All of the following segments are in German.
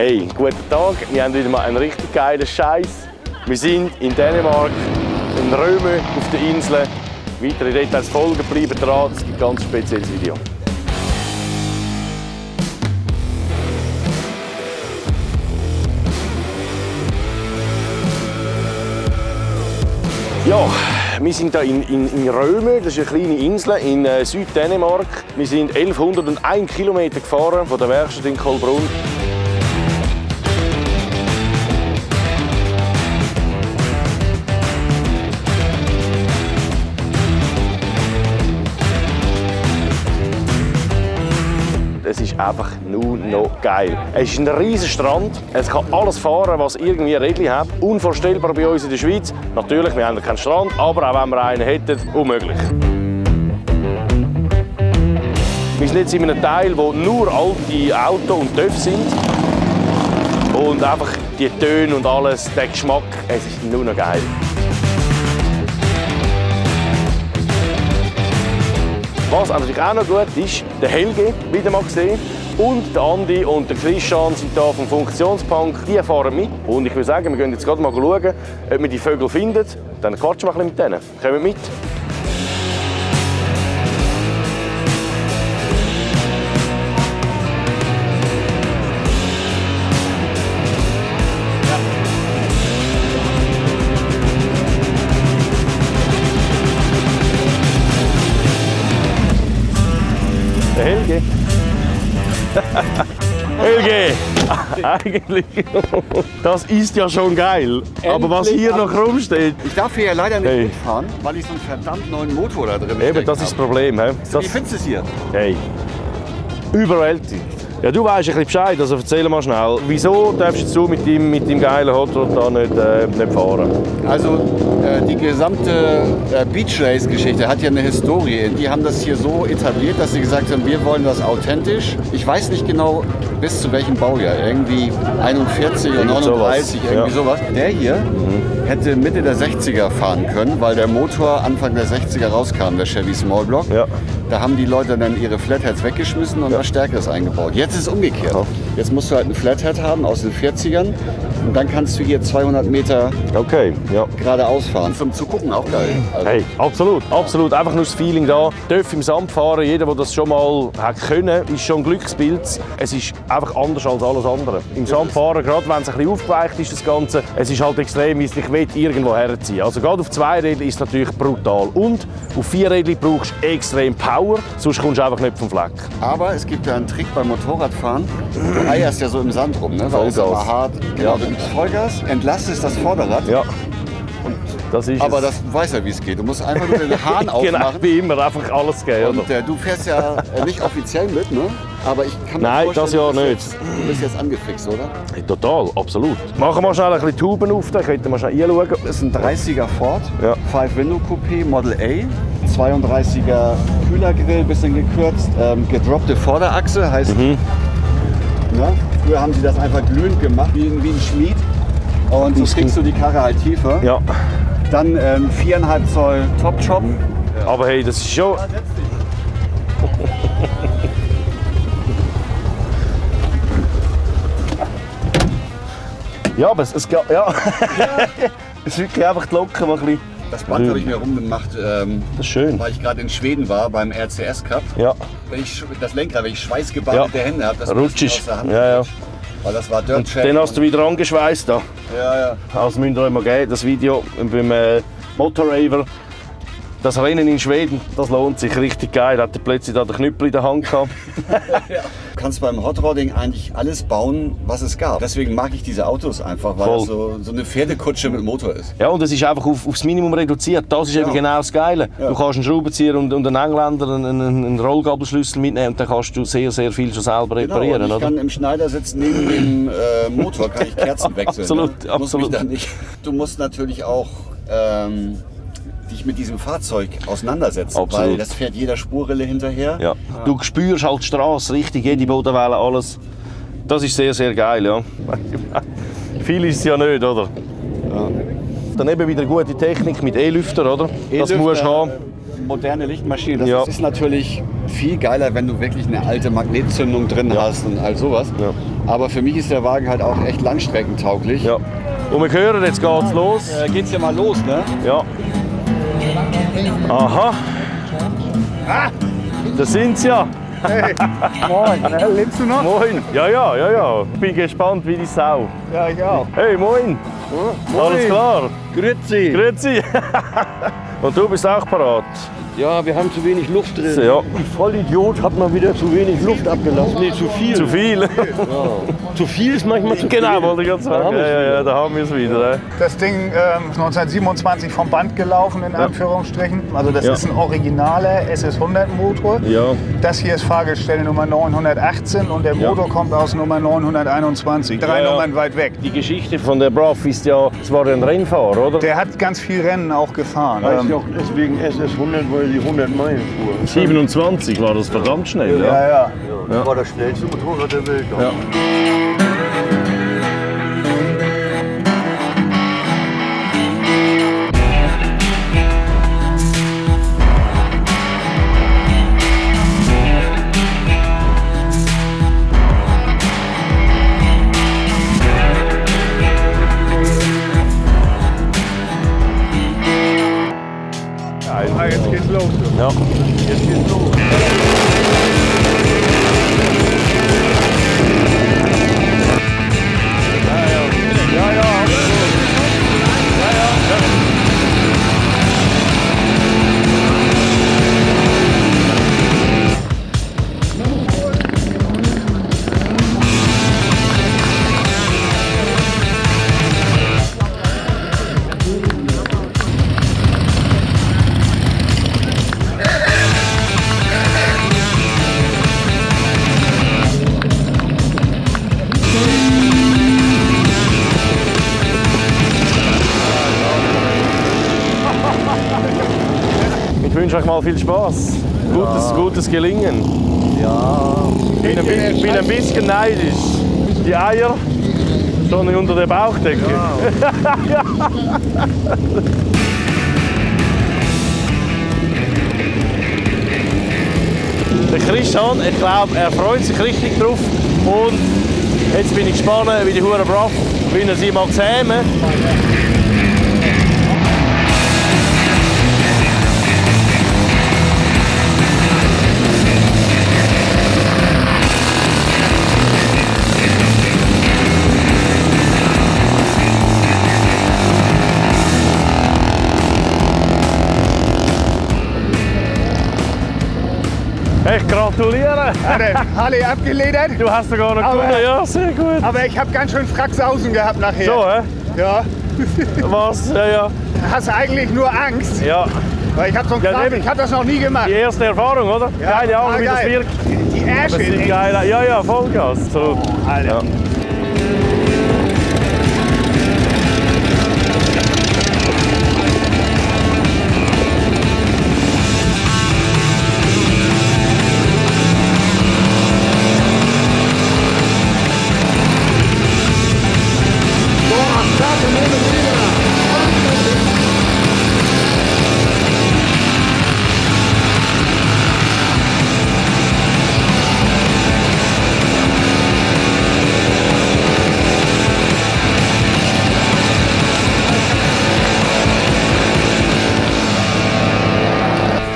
Hey, guten Tag. Wir haben wieder mal einen richtig geilen Scheiß. Wir sind in Dänemark, in Röme auf der Insel. Weitere Details folgen, bleiben dran. Es gibt ein ganz spezielles Video. Ja, wir sind hier in Röme, das ist eine kleine Insel in Süddänemark. Wir sind 1101 Kilometer gefahren von der Werkstatt in Kolbrunn. Es ist einfach nur noch geil. Es ist ein riesiger Strand. Es kann alles fahren, was irgendwie ein Rädchen hat. Unvorstellbar bei uns in der Schweiz. Natürlich, wir haben keinen Strand, aber auch wenn wir einen hätten, unmöglich. Wir sind jetzt in einem Teil, wo nur alte Autos und TÜV sind. Und einfach die Töne und alles, der Geschmack, es ist nur noch geil. Was natürlich auch noch gut ist, der Helge, wieder mal gesehen, und der Andi und der Christian sind hier vom Funktionspunk. Die fahren mit. Und ich würde sagen, wir gehen jetzt gerade mal schauen, ob wir die Vögel finden. Dann quatschen wir ein bisschen mit denen. Kommt mit. Der Helge. Helge! Eigentlich, das ist ja schon geil. Aber was hier noch rumsteht. Ich darf hier ja leider nicht mitfahren, weil ich so einen verdammt neuen Motor da drin Eben, das ist das Problem. He? Wie findest du es hier? Hey, überwältigend. Ja, du weißt ein bisschen Bescheid, also erzähl mal schnell. Wieso darfst du mit dem geilen Hot Rod da nicht fahren? Also die gesamte Beach Race Geschichte hat ja eine Historie. Die haben das hier so etabliert, dass sie gesagt haben, wir wollen das authentisch. Ich weiß nicht genau bis zu welchem Baujahr, irgendwie 41 oder 39, irgendwie sowas. Der hier hätte Mitte der 60er fahren können, weil der Motor Anfang der 60er rauskam, der Chevy Small Block. Ja. Da haben die Leute dann ihre Flatheads weggeschmissen und was Stärkeres eingebaut. Jetzt ist es umgekehrt. Jetzt musst du halt einen Flathead haben aus den 40ern und dann kannst du hier 200 Meter geradeaus fahren. Zum Zugucken auch geil. Also. Hey, absolut, absolut. Einfach nur das Feeling da. Darf im Sand fahren. Jeder, der das schon mal hat können, ist schon ein Glückspilz. Es ist einfach anders als alles andere. Im Sand fahren, gerade wenn es ein bisschen aufgeweicht ist, das Ganze, es ist halt extrem, wie es dich irgendwo herziehen. Also gerade auf 2 Rädern ist es natürlich brutal. Und auf 4 Rädern brauchst du extrem Power, sonst kommst du einfach nicht vom Fleck. Aber es gibt ja einen Trick beim Motorradfahren. Du eierst ja so im Sand rum, ne? Weil es aber hart. Genau, du gibst Vollgas, entlastest das Vorderrad. Ja. Das ist aber du weißt ja, wie es geht. Du musst einfach nur den Hahn aufmachen. Genau, wie immer, einfach alles geben. Und du fährst ja nicht offiziell mit, ne? Aber ich kann mir vorstellen, das ja nicht. Du bist jetzt angefixt, oder? Hey, total, absolut. Machen wir schnell ein bisschen Tuben auf, dann könnt ihr mal schnell reinschauen. Das ist ein 30er Ford, 5-Window-Coupé, Model A. 32er Kühlergrill, bisschen gekürzt. Gedroppte Vorderachse heißt, früher haben sie das einfach glühend gemacht, wie ein Schmied. Und so kriegst du die Karre halt tiefer. Ja. Dann 4,5 Zoll Top-Chop. Aber hey, das ist schon... Ja, aber es geht... Ja. Es ist wirklich einfach die Locke mal ein bisschen... Das Band habe ich mir rumgemacht, das ist schön. Weil ich gerade in Schweden war beim RCS Cup. Ja. Das Lenkrad, wenn ich schweißgebadelte Hände habe, das rutschig. Aus der Hand. Ja. Weil das war Dirt Track. Den hast du wieder angeschweißt da. Ja. Das müsst ihr euch mal geben, das Video beim Motorraver. Das Rennen in Schweden, das lohnt sich richtig geil. Hat er plötzlich da den Knüppel in der Hand gehabt. Du kannst beim Hotrodding eigentlich alles bauen, was es gab. Deswegen mag ich diese Autos einfach, weil das so eine Pferdekutsche mit Motor ist. Ja, und es ist einfach aufs Minimum reduziert. Das ist eben genau das Geile. Ja. Du kannst einen Schraubenzieher und einen Engländer einen Rollgabelschlüssel mitnehmen und dann kannst du sehr, sehr viel schon selber reparieren. Genau, ich kann im Schneidersitz neben dem Motor kann ich Kerzen wechseln. Absolut, ne? absolut. Du musst natürlich auch dich mit diesem Fahrzeug auseinandersetzen, absolut. Weil das fährt jeder Spurrille hinterher. Ja. Du spürst halt die Straße, richtig, jede Bodenwelle, alles. Das ist sehr, sehr geil, ja. Viel ist es ja nicht, oder? Ja. Dann eben wieder gute Technik mit E-Lüfter, oder? Das musst du haben. moderne Lichtmaschine. Das Ja. ist natürlich viel geiler, wenn du wirklich eine alte Magnetzündung drin hast und all sowas. Ja. Aber für mich ist der Wagen halt auch echt langstreckentauglich. Ja. Und wir hören, jetzt geht's los. Geht's ja mal los, ne? Ja. Aha. Da sind sie ja. Hey, moin, lebst du noch? Moin. Ja. Ich bin gespannt wie die Sau. Ja, ich auch. Hey, moin. Alles klar? Grüezi. Grüezi. Und du bist auch parat? Ja, wir haben zu wenig Luft drin. Ja. Ich Vollidiot hat mal wieder zu wenig Luft abgelassen. Nee, zu viel. Zu viel? Ja. Zu viel ist manchmal zu viel. Genau, wollte ich gerade sagen. Ja, da haben wir es wieder. Das Ding 1927 vom Band gelaufen, in Anführungsstrichen. Also das Ja. ist ein originaler SS100-Motor. Ja. Das hier ist Fahrgestell Nummer 918 und der Motor kommt aus Nummer 921. Drei Ja. Nummern weit weg. Die Geschichte von der Braff ist ja, es war ein Rennfahrer, oder? Der hat ganz viel Rennen auch gefahren. Heißt ja auch deswegen SS100, weil die 100 Meilen fuhr. 27 war das verdammt schnell, ja. ja. Das war das schnellste Motorrad der Welt. Ja. Ah, jetzt geht's los. Ja. Jetzt geht's los. Ich wünsche euch mal viel Spaß. Gutes Gelingen. Ja. Ich bin ein bisschen neidisch. Die Eier schon unter der Bauchdecke. Ja. Der Christian, ich glaube, er freut sich richtig drauf. Und jetzt bin ich gespannt, wie die Hure Braff, wie er sie mag zähmen. Ich gratuliere! Halle abgeledert. Du hast sogar noch Aber- gewonnen, ja, sehr gut. Aber ich habe ganz schön Fracksausen gehabt nachher. So, hä? Ja. Was? Ja. Hast eigentlich nur Angst? Ja. Weil ich habe so einen Ja, Kram, eben. ich habe das noch nie gemacht. Die erste Erfahrung, oder? Ja, Keine Ahnung, total wie das geil. wirkt. Die Das Ärsche. ist geil. Ja, Vollgas. So. Alter. Ja.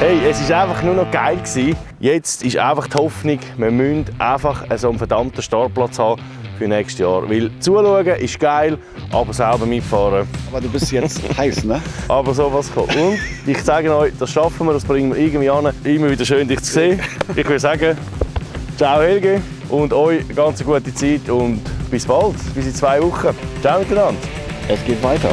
Hey, es war einfach nur noch geil gewesen. Jetzt ist einfach die Hoffnung, wir müssen einfach so einen verdammten Startplatz haben für nächstes Jahr. Weil zuschauen ist geil, aber selber mitfahren. Aber du bist jetzt heiß, ne? Aber sowas kommt. Und ich sage euch, das schaffen wir, das bringen wir irgendwie an. Immer wieder schön, dich zu sehen. Ich würde sagen, ciao Helge und euch eine ganz gute Zeit und bis bald, bis in 2 Wochen. Ciao miteinander. Es geht weiter.